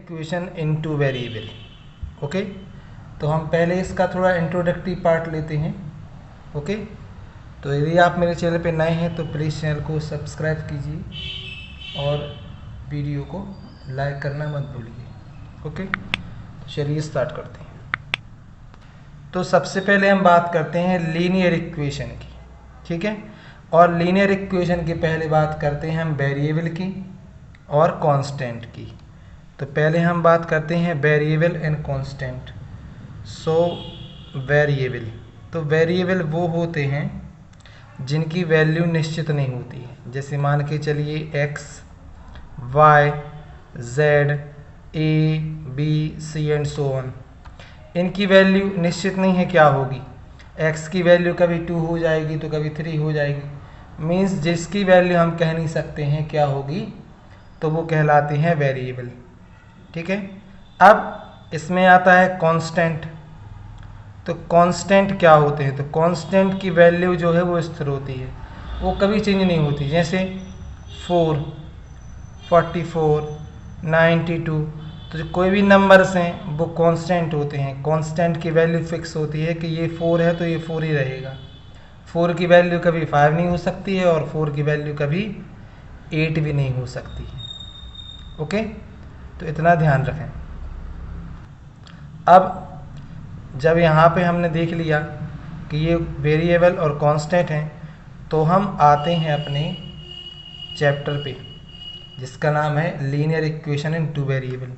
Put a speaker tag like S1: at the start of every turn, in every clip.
S1: Equation into variable. Okay, तो हम पहले इसका थोड़ा इंट्रोडक्टरी पार्ट लेते हैं। ओके, तो यदि आप मेरे चैनल पे नए हैं तो प्लीज़ चैनल को सब्सक्राइब कीजिए और वीडियो को लाइक करना मत भूलिए। ओके, तो चलिए स्टार्ट करते हैं। तो सबसे पहले हम बात करते हैं लीनियर इक्वेशन की, ठीक है। और लीनियर इक्वेशन की पहले बात करते हैं हम वेरिएबल की और कांस्टेंट की। तो पहले हम बात करते हैं variable and constant. So variable, तो वेरिएबल वो होते हैं जिनकी वैल्यू निश्चित नहीं होती है। जैसे मान के चलिए x, y, z, a, b, c and so on. इनकी वैल्यू निश्चित नहीं है क्या होगी। x की वैल्यू कभी 2 हो जाएगी तो कभी 3 हो जाएगी। मीन्स जिसकी वैल्यू हम कह नहीं सकते हैं क्या होगी, तो वो कहलाते हैं वेरिएबल, ठीक है। अब इसमें आता है कांस्टेंट। तो कांस्टेंट क्या होते हैं, तो कांस्टेंट की वैल्यू जो है वो स्थिर होती है, वो कभी चेंज नहीं होती। जैसे 4, 44, 92, तो जो कोई भी नंबर्स हैं वो कांस्टेंट होते हैं। कांस्टेंट की वैल्यू फिक्स होती है कि ये 4 है तो ये 4 ही रहेगा। 4 की वैल्यू कभी 5 नहीं हो सकती है और 4 की वैल्यू कभी 8 भी नहीं हो सकती है। ओके, तो इतना ध्यान रखें। अब जब यहाँ पे हमने देख लिया कि ये वेरिएबल और कांस्टेंट हैं, तो हम आते हैं अपने चैप्टर पे जिसका नाम है linear equation in two variable.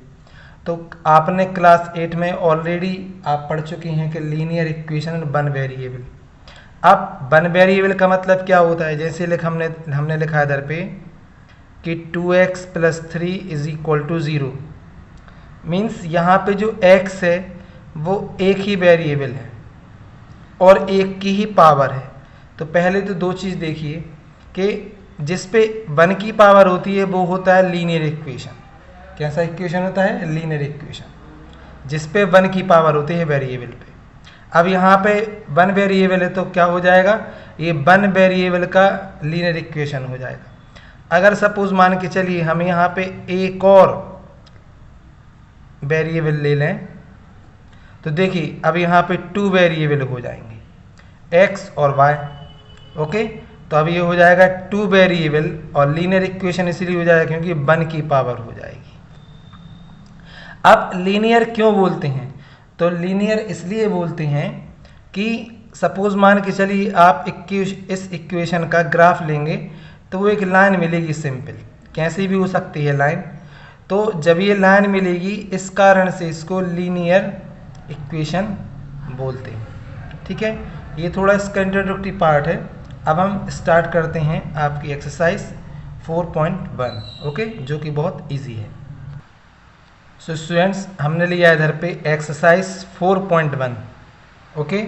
S1: तो आपने क्लास 8 में ऑलरेडी आप पढ़ चुके हैं कि linear equation in one variable. अब वन वेरिएबल का मतलब क्या होता है, जैसे हमने लिखा इधर पे कि 2x + 3 = 0। मीन्स यहाँ पे जो x है वो एक ही वेरिएबल है और एक की ही पावर है। तो पहले तो दो चीज़ देखिए कि जिस पे 1 की पावर होती है वो होता है लीनियर इक्वेशन। कैसा इक्वेशन होता है, लीनियर इक्वेशन, जिस पे 1 की पावर होती है वेरिएबल पे। अब यहाँ पे 1 वेरिएबल है तो क्या हो जाएगा, ये 1 वेरिएबल का लीनियर इक्वेशन हो जाएगा। अगर सपोज मान के चलिए हम यहाँ पे एक और वेरिएबल ले लें, तो देखिए अब यहाँ पे 2 वेरिएबल हो जाएंगे, x और y। ओके, तो अब ये हो जाएगा 2 वेरिएबल और लीनियर इक्वेशन इसलिए हो जाएगा क्योंकि 1 की पावर हो जाएगी। अब लीनियर क्यों बोलते हैं, तो लीनियर इसलिए बोलते हैं कि सपोज मान के चलिए आप इस इक्वेशन का ग्राफ लेंगे तो वो एक लाइन मिलेगी सिंपल, कैसी भी हो सकती है लाइन। तो जब ये लाइन मिलेगी इस कारण से इसको लीनियर इक्वेशन बोलते हैं, ठीक है। ये थोड़ा इसका इंट्रोडक्टरी पार्ट है। अब हम स्टार्ट करते हैं आपकी एक्सरसाइज 4.1, ओके, जो कि बहुत इजी है। सो स्टूडेंट्स, हमने लिया इधर पे एक्सरसाइज 4.1, ओके।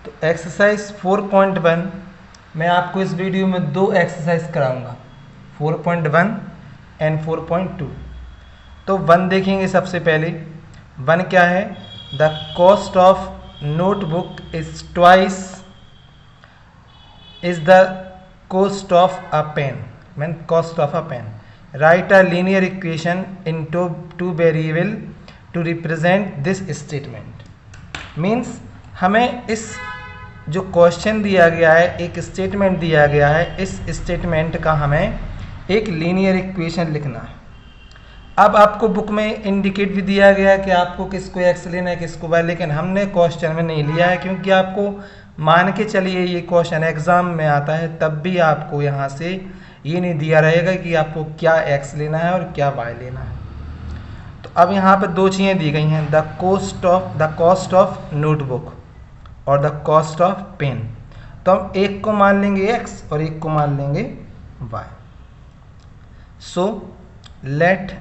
S1: तो एक्सरसाइज 4.1 मैं आपको इस वीडियो में 2 एक्सरसाइज कराऊंगा, 4.1 एंड 4.2। तो 1 देखेंगे सबसे पहले। 1 क्या है, the cost of notebook is twice is the cost of a pen, mean cost of a pen. Write a linear equation in two variables to represent this statement. Means हमें इस जो क्वेश्चन दिया गया है, एक स्टेटमेंट दिया गया है, इस स्टेटमेंट का हमें एक लीनियर इक्वेशन लिखना है। अब आपको बुक में इंडिकेट भी दिया गया है कि आपको किसको एक्स लेना है किसको वाई, लेकिन हमने क्वेश्चन में नहीं लिया है क्योंकि आपको मान के चलिए ये क्वेश्चन एग्जाम में आता है तब भी आपको यहाँ से ये नहीं दिया रहेगा कि आपको क्या एक्स लेना है और क्या वाई लेना है। तो अब यहाँ पर 2 चीज़ें दी गई हैं, द कॉस्ट ऑफ नोटबुक और द कॉस्ट ऑफ पेन। तो हम एक को मान लेंगे एक्स और एक को मान लेंगे y. So let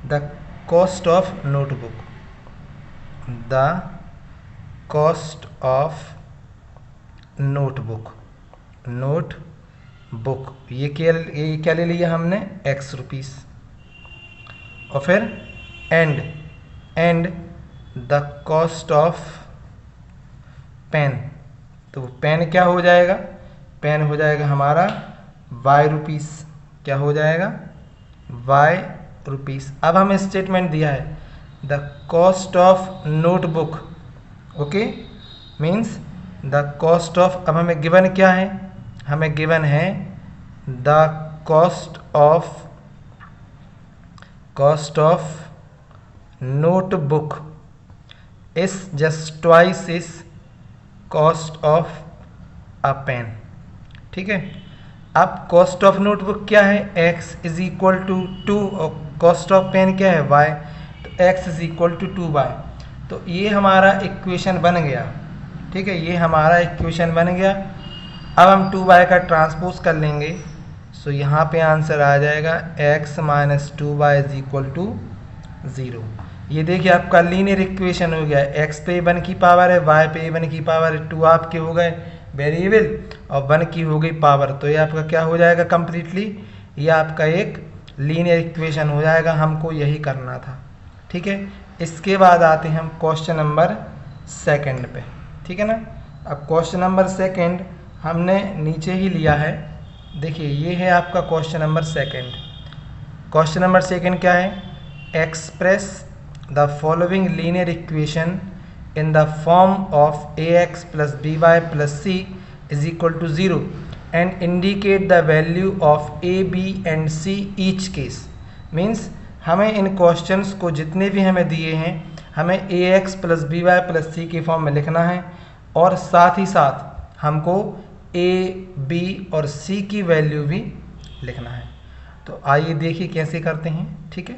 S1: the cost of notebook, the cost of notebook ये क्या ले लिया हमने, x रुपीस। और फिर and the cost of pen, तो पेन क्या हो जाएगा, पेन हो जाएगा हमारा y रुपीस। क्या हो जाएगा, वाई रुपीस। अब हमें स्टेटमेंट दिया है the cost of notebook, okay, means the cost of, अब हमें गिवन क्या है, हमें गिवन है the cost of notebook is just twice is cost of a pen. ठीक है, अब कॉस्ट ऑफ नोटबुक क्या है, x इज इक्वल टू 2 और कॉस्ट ऑफ पेन क्या है y, तो x is equal to 2y। तो ये हमारा इक्वेशन बन गया। ठीक है, ये हमारा इक्वेशन बन गया। अब हम 2y का ट्रांसपोज कर लेंगे, सो यहाँ पे आंसर आ जाएगा x minus 2y is equal to 0। ये देखिए आपका लीनियर इक्वेशन हो गया, x पे 1 की पावर है, y पे 1 की पावर है, 2 आपके हो गए वेरिएबल और 1 की हो गई पावर। तो ये आपका क्या हो जाएगा कम्प्लीटली, ये आपका एक लीनियर इक्वेशन हो जाएगा। हमको यही करना था। ठीक है, इसके बाद आते हैं हम क्वेश्चन नंबर 2 पे। ठीक है ना, अब क्वेश्चन नंबर 2 हमने नीचे ही लिया है। देखिए ये है आपका क्वेश्चन नंबर 2। क्वेश्चन नंबर 2 क्या है, express the following linear equation in the form of ax plus by plus c is equal to 0 and indicate the value of a, b and c each case। means हमें इन questions को जितने भी हमें दिए हैं हमें ax plus by plus c के form में लिखना है और साथ ही साथ हमको a, b और c की वैल्यू भी लिखना है। तो आइए देखिए कैसे करते हैं। ठीक है,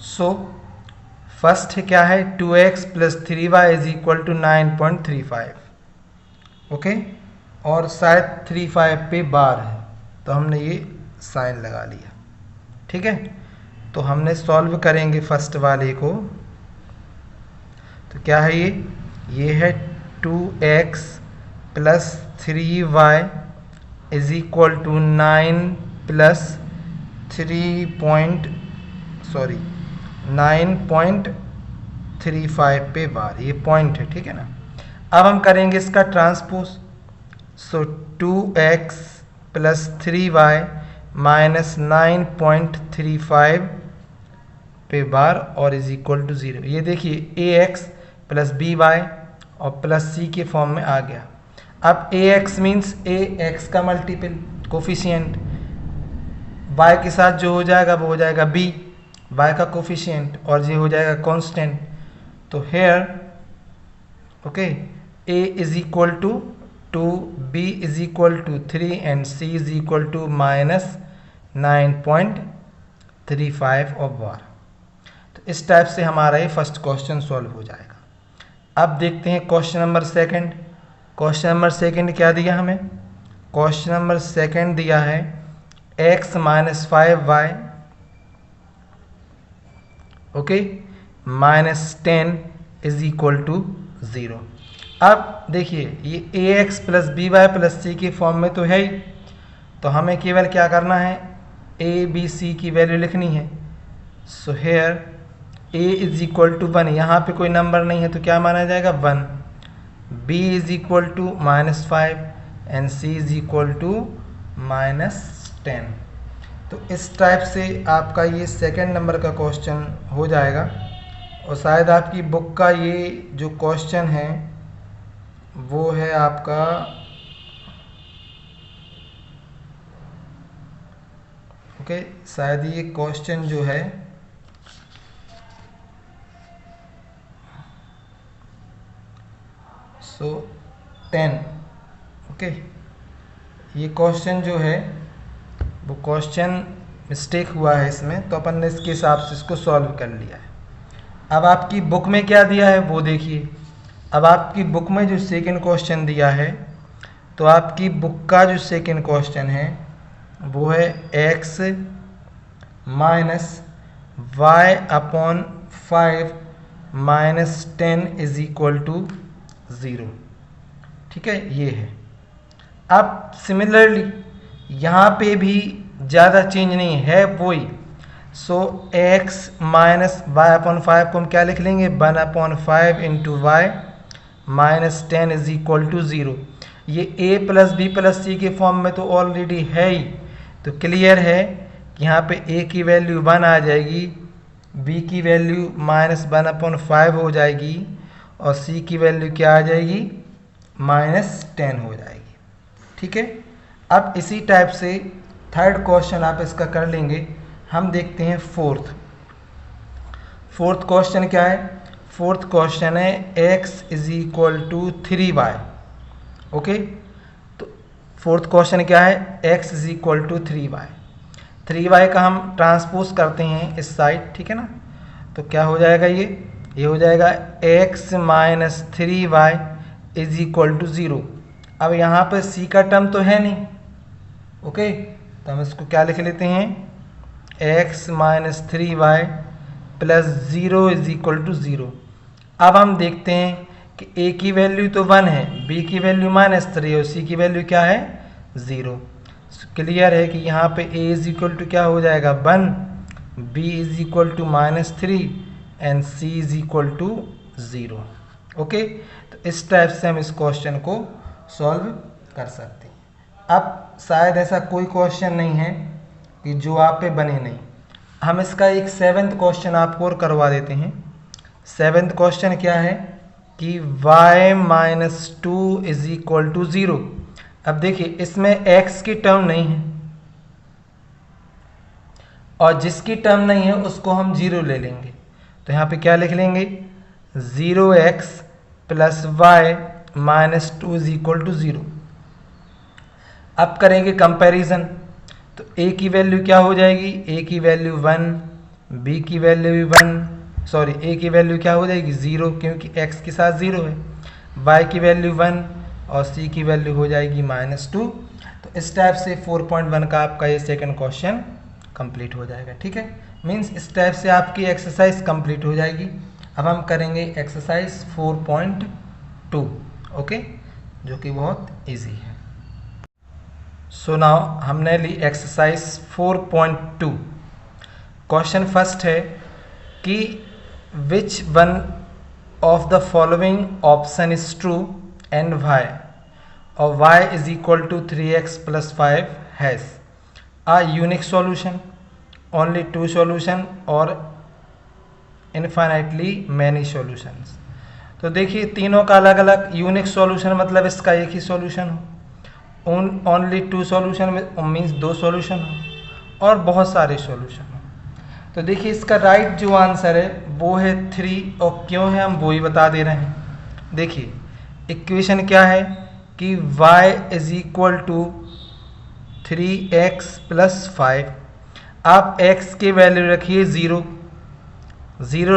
S1: सो फर्स्ट क्या है, 2x plus 3y is equal to 9.35, okay, और शायद 35 पे बार है तो हमने ये साइन लगा लिया। ठीक है, तो हमने सॉल्व करेंगे फर्स्ट वाले को। तो क्या है ये है 2x plus 3y is equal to 9 plus 9.35 पे बार, ये पॉइंट है। ठीक है ना, अब हम करेंगे इसका ट्रांसपोज। सो 2x प्लस 3y माइनस 9.35 पे बार और इज इक्वल टू 0। ये देखिए ax प्लस by और प्लस c के फॉर्म में आ गया। अब ax मीन्स ax का मल्टीपल कोफिशिएंट, y के साथ जो हो जाएगा वो हो जाएगा b, y का कोफिशिएंट, और ये हो जाएगा कांस्टेंट। तो here okay a is equal to 2, b is equal to 3 and c is equal to minus 9.35 of bar. तो इस टाइप से हमारा ये फर्स्ट क्वेश्चन सॉल्व हो जाएगा। अब देखते हैं क्वेश्चन नंबर 2। क्वेश्चन नंबर 2 क्या दिया हमें, क्वेश्चन नंबर 2 दिया है x minus 5y okay minus 10 is equal to 0। अब देखिए ये ax plus by plus c के फॉर्म में तो है ही, तो हमें केवल क्या करना है, a b c की वैल्यू लिखनी है। So here a is equal to 1, यहाँ पे कोई नंबर नहीं है तो क्या माना जाएगा 1, b is equal to minus 5 and c is equal to minus 10। तो इस टाइप से आपका ये 2 नंबर का क्वेश्चन हो जाएगा। और शायद आपकी बुक का ये जो क्वेश्चन है वो है आपका ओके, शायद ये क्वेश्चन जो है सो 10 ओके, ये क्वेश्चन जो है वो क्वेश्चन मिस्टेक हुआ है इसमें, तो अपन ने इसके हिसाब से इसको सॉल्व कर लिया है। अब आपकी बुक में क्या दिया है वो देखिए। अब आपकी बुक में जो 2nd क्वेश्चन दिया है, तो आपकी बुक का जो 2nd क्वेश्चन है वो है x minus y upon 5 minus 10 is equal to 0। ठीक है, ये है। अब सिमिलरली यहाँ पे भी ज़्यादा चेंज नहीं है वही। So x minus y upon 5 को हम क्या लिख लेंगे, 1 upon 5 into y minus 10 is equal to 0। ये a plus b plus c के फॉर्म में तो ऑलरेडी है ही, तो क्लियर है कि यहाँ पे a की वैल्यू 1 आ जाएगी, b की वैल्यू -1/5 हो जाएगी और c की वैल्यू क्या आ जाएगी, -10 हो जाएगी। ठीक है। अब इसी टाइप से थर्ड क्वेश्चन आप इसका कर लेंगे। हम देखते हैं फोर्थ क्वेश्चन क्या है। फोर्थ क्वेश्चन है x = 3y। ओके, तो फोर्थ क्वेश्चन क्या है, x = 3y। 3y का हम ट्रांसपोज करते हैं इस साइड, ठीक है ना। तो क्या हो जाएगा, ये हो जाएगा x - 3y = 0। अब यहाँ पर c का टर्म तो है नहीं। ओके, तो हम इसको क्या लिख लेते हैं, x - 3y + 0 = 0। अब हम देखते हैं कि a की वैल्यू तो 1 है, b की वैल्यू -3 और c की वैल्यू क्या है, 0। क्लियर है कि यहाँ पे a = क्या हो जाएगा, 1, b = -3 एंड c = 0। ओके, तो इस टाइप से हम इस क्वेश्चन को सॉल्व कर सकते हैं। अब शायद ऐसा कोई क्वेश्चन नहीं है कि जो आप पे बने नहीं। हम इसका एक 7th क्वेश्चन आपको और करवा देते हैं। 7th क्वेश्चन क्या है कि y - 2 = 0। अब देखिए इसमें x की टर्म नहीं है और जिसकी टर्म नहीं है उसको हम 0 ले लेंगे। तो यहाँ पे क्या लिख लेंगे, 0x + y - 2 = 0। अब करेंगे कंपैरिजन। तो a की वैल्यू क्या हो जाएगी, a की वैल्यू 1, b की वैल्यू भी 1, सॉरी a की वैल्यू क्या हो जाएगी, 0, क्योंकि x के साथ 0 है, y की वैल्यू 1 और c की वैल्यू हो जाएगी -2। तो इस टाइप से 4.1 का आपका ये सेकंड क्वेश्चन कंप्लीट हो जाएगा। ठीक है, मीन्स इस टाइप से आपकी एक्सरसाइज कंप्लीट हो जाएगी। अब हम करेंगे एक्सरसाइज 4.2, ओके, जो कि बहुत ईजी है। सो नाउ हमने ली एक्सरसाइज 4.2। क्वेश्चन फर्स्ट है कि which one of the following option is true and y, और y = 3x + 5 has a unique solution, only 2 solution और infinitely many solutions। तो देखिए तीनों का अलग अलग यूनिक सॉल्यूशन मतलब इसका एक ही सॉल्यूशन हो, ओनली 2 सॉल्यूशन मीन्स 2 सॉल्यूशन हो और बहुत सारे सॉल्यूशन हो। तो देखिए इसका राइट जो आंसर है वो है 3, और क्यों है हम वो ही बता दे रहे हैं। देखिए इक्वेशन क्या है कि y = 3x + 5। आप x की वैल्यू रखिए 0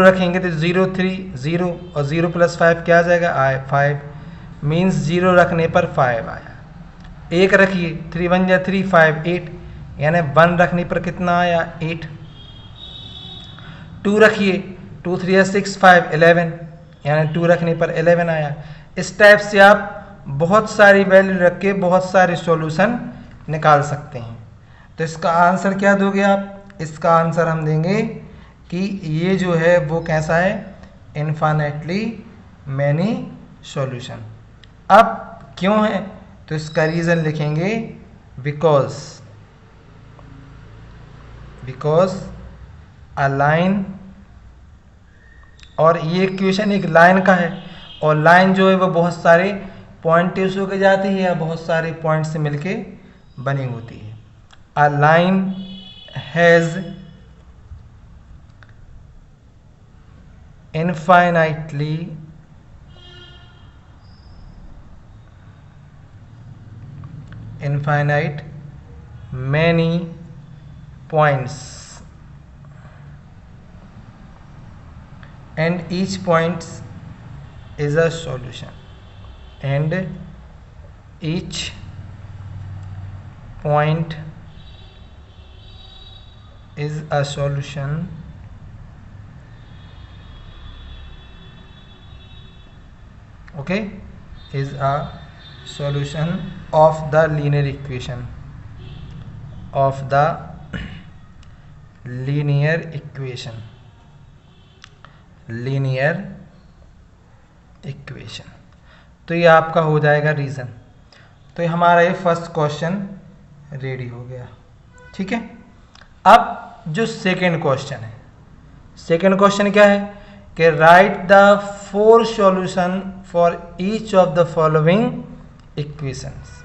S1: रखेंगे तो 0 3 0 और 0 + 5 क्या आ जाएगा, 5, मीन्स 0 रखने पर 5 आया। 1 रखिए, 3 1 या 3 5 8, यानी 1 रखने पर कितना आया, 8। 2 रखिए, 2 3 या 6 5 11, यानी 2 रखने पर 11 आया। इस टाइप से आप बहुत सारी वैल्यू रख के बहुत सारे सॉल्यूशन निकाल सकते हैं। तो इसका आंसर क्या दोगे आप, इसका आंसर हम देंगे कि ये जो है वो कैसा है, इनफाइनाइटली मैनी सॉल्यूशन। अब क्यों है, तो इसका रीज़न लिखेंगे बिकॉज अ लाइन, और ये इक्वेशन एक लाइन का है, और लाइन जो है वो बहुत सारे पॉइंट से होकर जाती है या बहुत सारे पॉइंट से मिलके बनी होती है। A line has infinite many points and each point is a solution, and each point is a solution okay, is a solution of the linear equation, of the linear equation, तो ये आपका हो जाएगा रीज़न। तो ये हमारा ये first question ready हो गया। ठीक है। अब जो सेकेंड क्वेश्चन है, सेकेंड क्वेश्चन क्या है कि right the 4 solution for each of the following equations.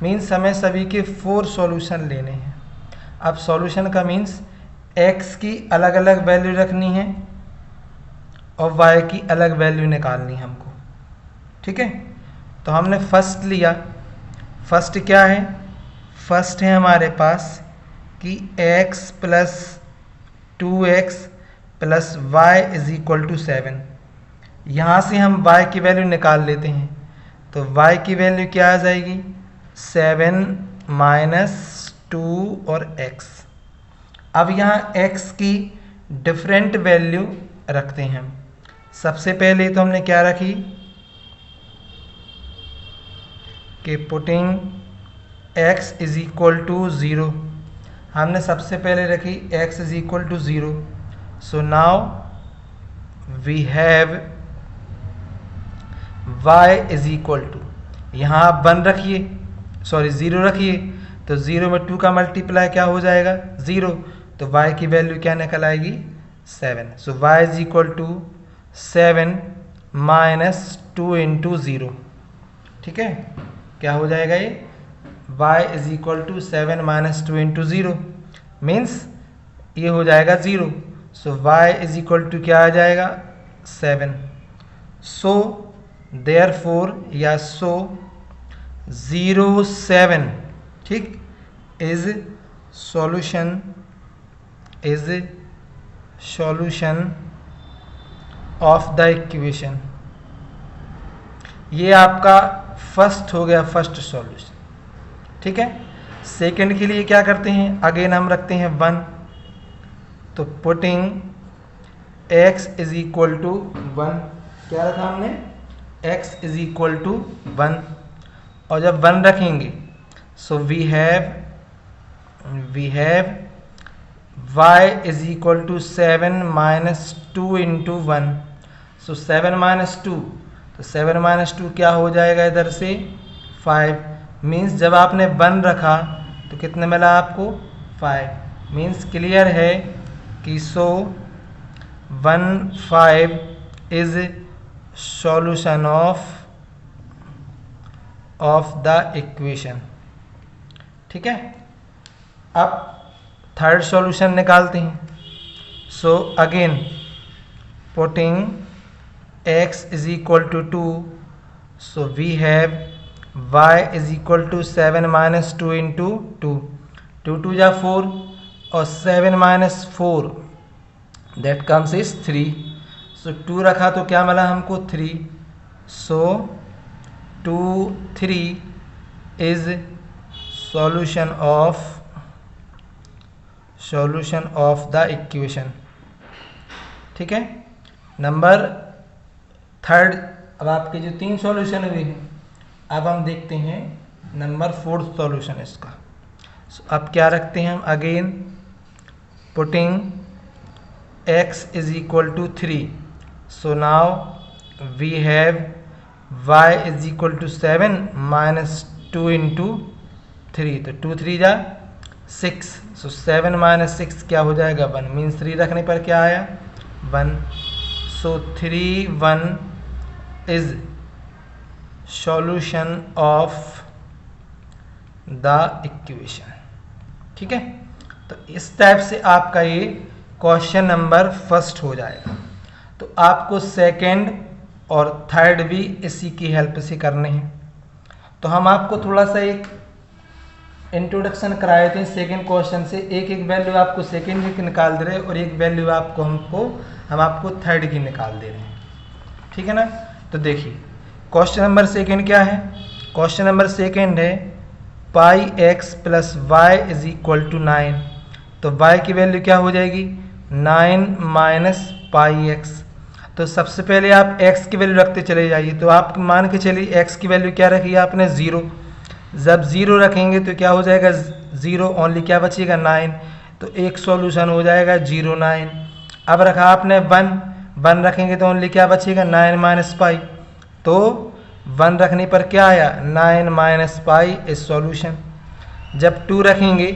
S1: Means हमें सभी के 4 सॉल्यूशन लेने हैं। अब सॉल्यूशन का मीन्स x की अलग अलग वैल्यू रखनी है और y की अलग वैल्यू निकालनी है हमको, ठीक है। तो हमने फर्स्ट लिया। फर्स्ट क्या है? फर्स्ट है हमारे पास कि x plus 2x plus y is equal to 7। यहाँ से हम y की वैल्यू निकाल लेते हैं। तो y की वैल्यू क्या आ जाएगी? 7 माइनस 2 और x। अब यहाँ x की डिफरेंट वैल्यू रखते हैं हम। सबसे पहले तो हमने क्या रखी कि putting x is equal to 0। हमने सबसे पहले रखी x is equal to 0। So now we have y is equal to, यहाँ आप 1 रखिए, सॉरी 0 रखिए, तो 0 में 2 का मल्टीप्लाई क्या हो जाएगा? 0। तो y की वैल्यू क्या निकल आएगी? 7। So y is equal to 7 minus 2 into 0, ठीक है। क्या हो जाएगा ये? y is equal to 7 minus 2 into 0 means ये हो जाएगा 0। So y is equal to क्या आ जाएगा? 7। सो देयरफॉर या सो 0 7, ठीक, is solution of the equation. ये आपका फर्स्ट हो गया, फर्स्ट सॉल्यूशन, ठीक है। सेकंड के लिए क्या करते हैं? अगेन हम रखते हैं 1। तो putting x is equal to 1, क्या रखा हमने? x is equal to 1। और जब 1 रखेंगे so we have y is equal to 7 minus 2 into 1। So 7 minus 2, तो 7 माइनस 2 क्या हो जाएगा इधर से? 5। मीन्स जब आपने 1 रखा तो कितने मिला आपको? 5। मीन्स क्लियर है कि so 1 5 is solution of the equation, ठीक है। अब थर्ड सॉल्यूशन निकालते हैं। So again putting x is equal to 2, so we have y is equal to 7 minus 2 into 2। 2 2 जा 4 और 7 minus 4 that comes is 3। So 2 रखा तो क्या मिला हमको? 3। So 2 3 is solution of the equation, ठीक है। Number third. अब आपके जो 3 सॉल्यूशन हुए हैं, अब हम देखते हैं नंबर 4th सॉल्यूशन इसका। अब क्या रखते हैं हम? Again putting x is equal to 3। So now we have y is equal to 7 minus 2 into 3। तो 2 3 जा 6। सो 7 माइनस 6 क्या हो जाएगा? 1। मीन्स 3 रखने पर क्या आया? 1। सो 3 1 is solution of the equation, ठीक है। तो इस टाइप से आपका ये क्वेश्चन नंबर फर्स्ट हो जाएगा। तो आपको सेकंड और थर्ड भी इसी की हेल्प से करने हैं। तो हम आपको थोड़ा सा एक इंट्रोडक्शन कराए थे सेकंड क्वेश्चन से। एक एक वैल्यू आपको सेकंड की निकाल दे रहे हैं और एक वैल्यू हम आपको थर्ड की निकाल दे रहे हैं, ठीक है ना। तो देखिए क्वेश्चन नंबर सेकंड क्या है? क्वेश्चन नंबर सेकंड है pi x plus y is equal to 9। तो y की वैल्यू क्या हो जाएगी? 9 माइनस पाई एक्स। तो सबसे पहले आप x की वैल्यू रखते चले जाइए। तो आप मान के चलिए x की वैल्यू क्या रखी है आपने? 0। जब 0 रखेंगे तो क्या हो जाएगा? 0 ओनली क्या बचेगा? 9। तो एक सॉल्यूशन हो जाएगा 0 9। अब रखा आपने 1 रखेंगे तो ओनली क्या बचेगा? 9 माइनस पाई। तो 1 रखने पर क्या आया? 9 माइनस पाई इज सॉल्यूशन। जब 2 रखेंगे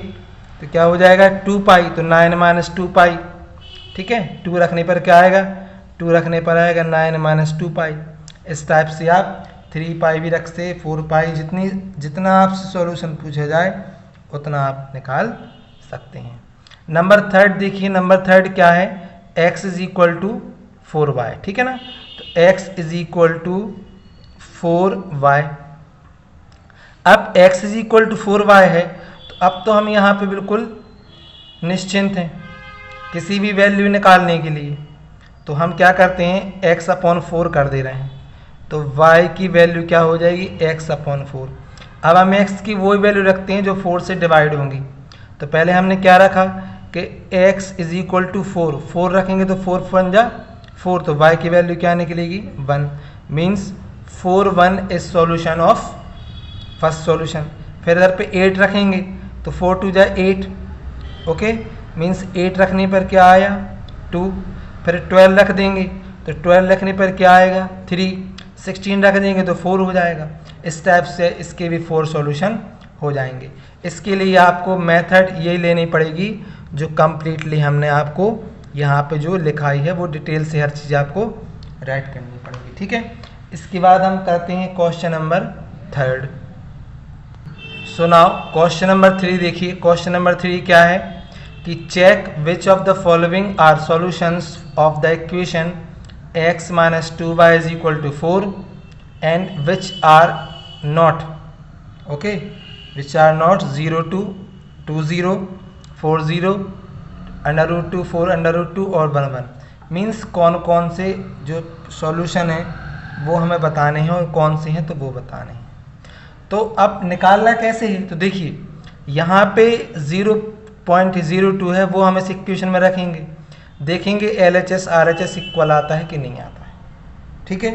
S1: तो क्या हो जाएगा 2 पाई, तो 9 माइनस 2 पाई, ठीक है। 2 रखने पर क्या आएगा, 2 रखने पर आएगा 9 माइनस 2 पाई। इस टाइप से आप 3 पाई भी रख सकते, 4 पाई, जितना आपसे सॉल्यूशन पूछा जाए उतना आप निकाल सकते हैं। नंबर थर्ड देखिए, नंबर थर्ड क्या है, x is equal to 4y, ठीक है ना। तो x is equal to 4y। अब x is equal to 4y है, तो अब तो हम यहाँ पे बिल्कुल निश्चिंत हैं किसी भी वैल्यू निकालने के लिए। तो हम क्या करते हैं, x अपॉन 4 कर दे रहे हैं, तो y की वैल्यू क्या हो जाएगी, x अपॉन 4। अब हम x की वही वैल्यू रखते हैं जो 4 से डिवाइड होंगी। तो पहले हमने क्या रखा कि x इज इक्वल टू 4, 4 रखेंगे तो 4 1 जा 4, तो y की वैल्यू क्या निकलेगी 1, means 4 1 is solution of first solution. फिर इधर पे 8 रखेंगे तो 4 2 जा 8, ओके, मीन्स 8 रखने पर क्या आया 2। फिर 12 रख देंगे तो 12 रखने पर क्या आएगा 3, 16 रख देंगे तो 4 हो जाएगा। इस टाइप से इसके भी 4 सॉल्यूशन हो जाएंगे। इसके लिए आपको मेथड यही लेनी पड़ेगी जो कम्प्लीटली हमने आपको यहाँ पे जो लिखाई है वो डिटेल से हर चीज़ आपको राइट करनी पड़ेगी, ठीक है। इसके बाद हम करते हैं question number third. So now question number 3 देखिए। क्वेश्चन नंबर 3 क्या है कि check which of the following are solutions of the equation x minus 2y is equal to 4 and which are not, okay, which are not 0 2 2 0 4 0 under root 2 4 under root 2 और 1 1। Means कौन कौन से जो solution है वो हमें बताने हैं और कौन से हैं तो वो बताने हैं। तो अब निकालना कैसे है, तो देखिए यहाँ पे 0.02 है वो हम इस इक्वेशन में रखेंगे, देखेंगे LHS RHS इक्वल आता है कि नहीं आता है, ठीक है।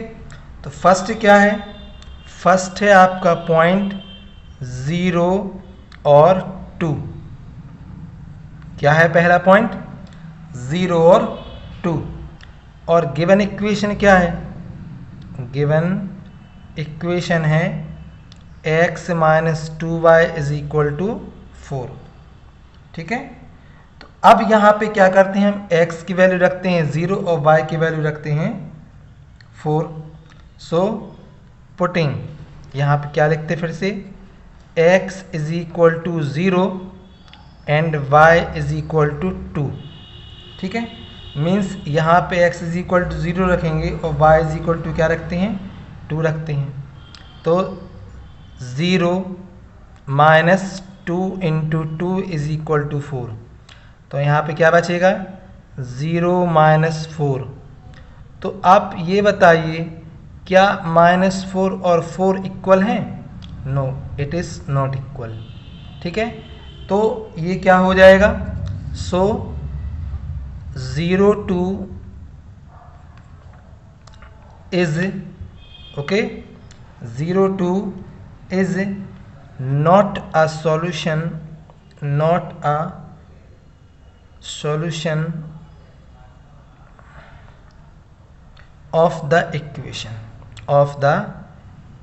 S1: तो फर्स्ट क्या है, फर्स्ट है आपका 0 और 2, क्या है पहला पॉइंट 0 और 2, और गिवन इक्वेशन क्या है, गिवन इक्वेशन है x minus 2y is equal to 4, ठीक है। तो अब यहाँ पे क्या करते हैं, हम x की वैल्यू रखते हैं 0 और y की वैल्यू रखते हैं 4। सो पुटिंग यहाँ पे क्या लिखते फिर से, x is equal to 0 and y is equal to 2, ठीक है। मीन्स यहाँ पे x इज इक्वल टू 0 रखेंगे और y इज इक्वल टू क्या रखते हैं 2 रखते हैं। तो 0 minus 2 into 2 is equal to 4, तो यहाँ पे क्या बचेगा 0 माइनस 4। तो आप ये बताइए क्या -4 और 4 इक्वल हैं, no it is not equal, ठीक है। तो ये क्या हो जाएगा, so 0 2 is okay 0 2 is not a solution, not a solution of the equation, of the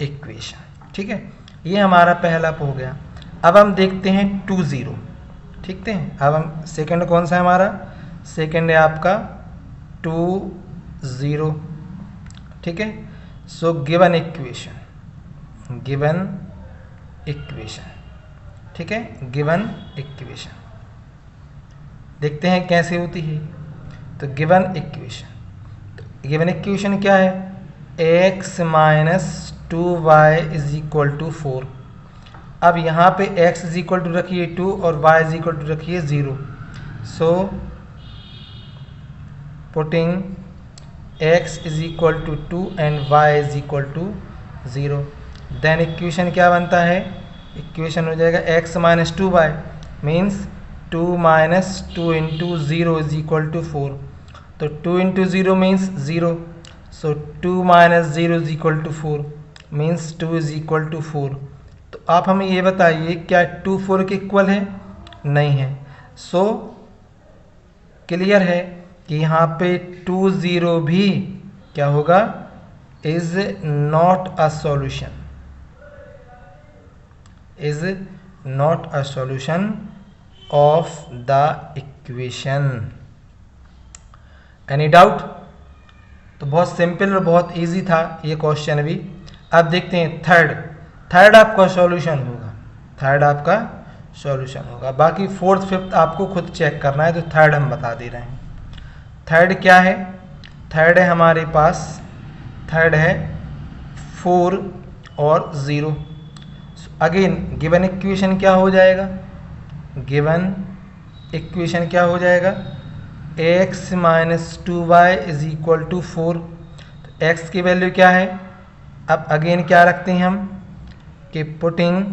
S1: equation, ठीक है। ये हमारा पहला हो गया। अब हम देखते हैं 2 0, ठीक है। अब हम सेकंड कौन सा है हमारा, सेकंड है आपका 2 0, ठीक है। So given equation, given equation, ठीक है, गिवन इक्वेशन देखते हैं कैसे होती है। तो गिवन इक्वेशन, तो गिवन इक्वेशन क्या है, x minus 2y is equal to 4। अब यहाँ पे x इज इक्वल टू रखिए 2 और y इज इक्वल टू रखिए 0। So putting x is equal to 2 and y is equal to 0, then equation क्या बनता है, इक्वेशन हो जाएगा x minus 2y means 2 minus 2 into 0 is equal to 4। तो 2 into 0 means 0, so 2 minus 0 is equal to 4 means 2 is equal to 4। तो आप हमें ये बताइए क्या 2 4 के इक्वल है, नहीं है। सो क्लियर है कि यहाँ पे 2 0 भी क्या होगा, is not a solution, is not a solution of the equation. Any doubt? तो बहुत सिंपल और बहुत इजी था ये क्वेश्चन भी। अब देखते हैं थर्ड आपका सॉल्यूशन होगा, थर्ड आपका सॉल्यूशन होगा। बाकी फोर्थ फिफ्थ आपको खुद चेक करना है, तो थर्ड हम बता दे रहे हैं। थर्ड क्या है? थर्ड है हमारे पास, थर्ड है 4 और 0। अगेन गिवन इक्वेशन क्या हो जाएगा? गिवन इक्वेशन क्या हो जाएगा? x minus 2y is equal to 4। तो x की वैल्यू क्या है? अब अगेन क्या रखते हैं हम कि putting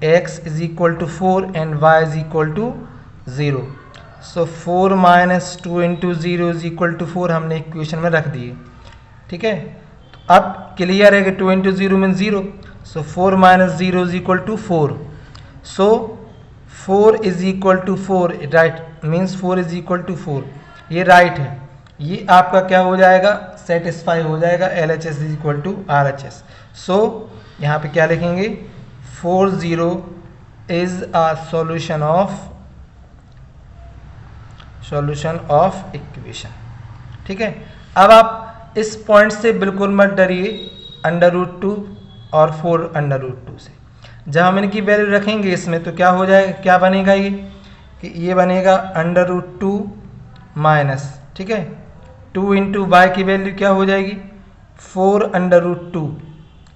S1: x is equal to 4 and y is equal to 0। So 4 minus 2 into 0 is equal to 4 हमने इक्वेशन में रख दिए। ठीक है, तो अब क्लियर है कि 2 into 0 mean 0। So 4 minus 0 is equal to 4। So 4 is equal to 4, right, means 4 is equal to 4, ये राइट है। ये आपका क्या हो जाएगा? सेटिस्फाई हो जाएगा, LHS is equal to RHS। सो यहाँ पे क्या लिखेंगे? 4 0 is a solution of equation. ठीक है, अब आप इस पॉइंट से बिल्कुल मत डरिए, √2 और 4 √2 से। जब हम इनकी वैल्यू रखेंगे इसमें तो क्या हो जाएगा, क्या बनेगा ये कि ये बनेगा √2 माइनस, ठीक है, 2 इंटू वाई की वैल्यू क्या हो जाएगी? 4 √2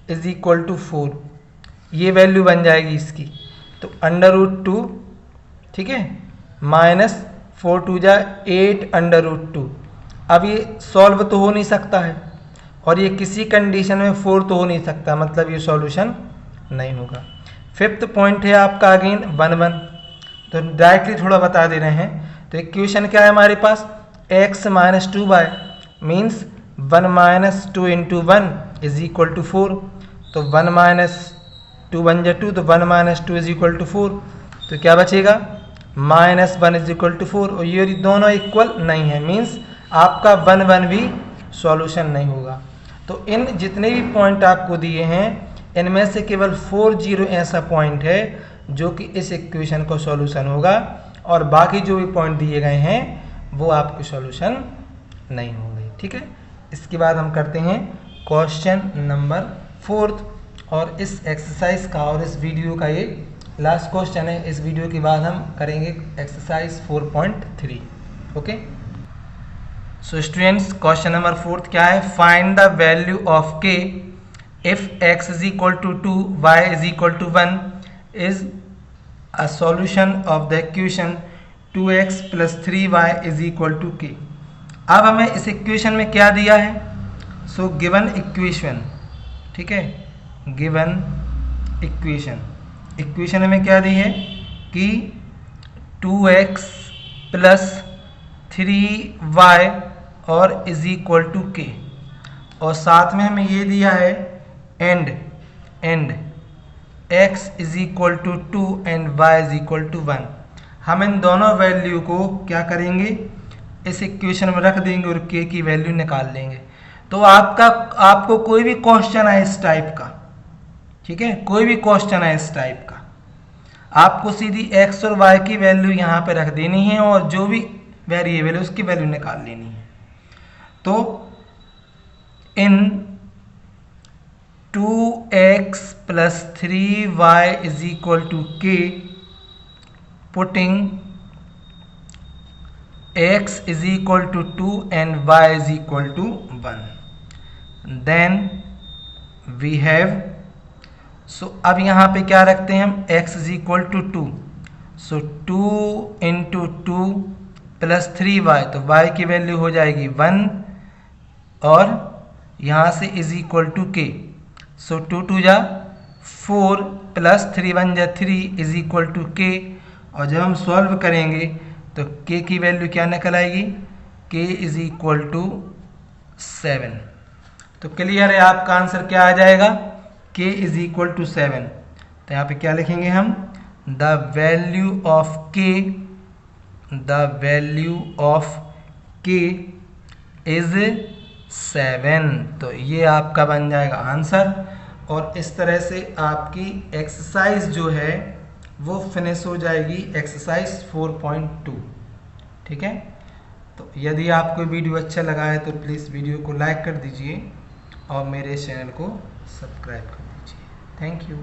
S1: इज इक्वल टू 4, ये वैल्यू बन जाएगी इसकी। तो √2, ठीक है, माइनस 4 2 जा 8 √2। अब ये सॉल्व तो हो नहीं सकता है, और ये किसी कंडीशन में 4 तो हो नहीं सकता, मतलब ये सॉल्यूशन नहीं होगा। फिफ्थ पॉइंट है आपका अगेन 1 1, तो डायरेक्टली थोड़ा बता दे रहे हैं। तो इक्वेशन क्या है हमारे पास? x minus 2y means 1 minus 2 into 1 is equal to 4। तो 1 माइनस 2 1 जा 2, तो 1 माइनस 2 इज इक्वल टू 4। तो क्या बचेगा? माइनस 1 इज इक्वल टू 4, और ये दोनों इक्वल नहीं है, मीन्स आपका 1 1 भी सॉल्यूशन नहीं होगा। तो इन जितने भी पॉइंट आपको दिए हैं इनमें से केवल 4 0 ऐसा पॉइंट है जो कि इस इक्वेशन का सॉल्यूशन होगा, और बाकी जो भी पॉइंट दिए गए हैं वो आपके सॉल्यूशन नहीं होंगे। ठीक है, इसके बाद हम करते हैं क्वेश्चन नंबर 4, और इस एक्सरसाइज का और इस वीडियो का ये लास्ट क्वेश्चन है। इस वीडियो के बाद हम करेंगे exercise 4.3। Okay, so students question number 4 क्या है? Find the value of k if x is equal to 2 y is equal to 1 is a solution of the equation 2x plus 3y is equal to k। अब हमें इस equation में क्या दिया है? So given equation, ठीक है, given equation में क्या दी है कि 2x प्लस 3y और इज इक्वल टू k, और साथ में हमें ये दिया है and x is equal to 2 and y is equal to 1। हम इन दोनों वैल्यू को क्या करेंगे? इस इक्वेशन में रख देंगे और k की वैल्यू निकाल लेंगे। तो आपको कोई भी क्वेश्चन है इस टाइप का, ठीक है, कोई भी क्वेश्चन है इस टाइप का, आपको सीधी x और y की वैल्यू यहाँ पे रख देनी है और जो भी वेरिएबल है उसकी वैल्यू निकाल लेनी है। तो इन 2x plus 3y is equal to k, putting x is equal to 2 and y is equal to 1, then we have, so अब यहाँ पे क्या रखते हैं हम? x is equal to 2, so 2 into 2 plus 3y, तो y की वैल्यू हो जाएगी 1, और यहाँ से इज इक्वल टू k, सो 2 2 जा 4 प्लस 3 1 जा 3 इज इक्वल टू k, और जब हम सॉल्व करेंगे तो k की वैल्यू क्या निकल आएगी? k is equal to 7। तो क्लियर है, आपका आंसर क्या आ जाएगा? k is equal to 7। तो यहाँ पे क्या लिखेंगे हम? The value of k is 7। तो ये आपका बन जाएगा आंसर। और इस तरह से आपकी एक्सरसाइज जो है वो फिनिश हो जाएगी एक्सरसाइज 4.2। ठीक है, तो यदि आपको वीडियो अच्छा लगा है तो प्लीज़ वीडियो को लाइक कर दीजिए और मेरे चैनल को सब्सक्राइब कर दीजिए। Thank you.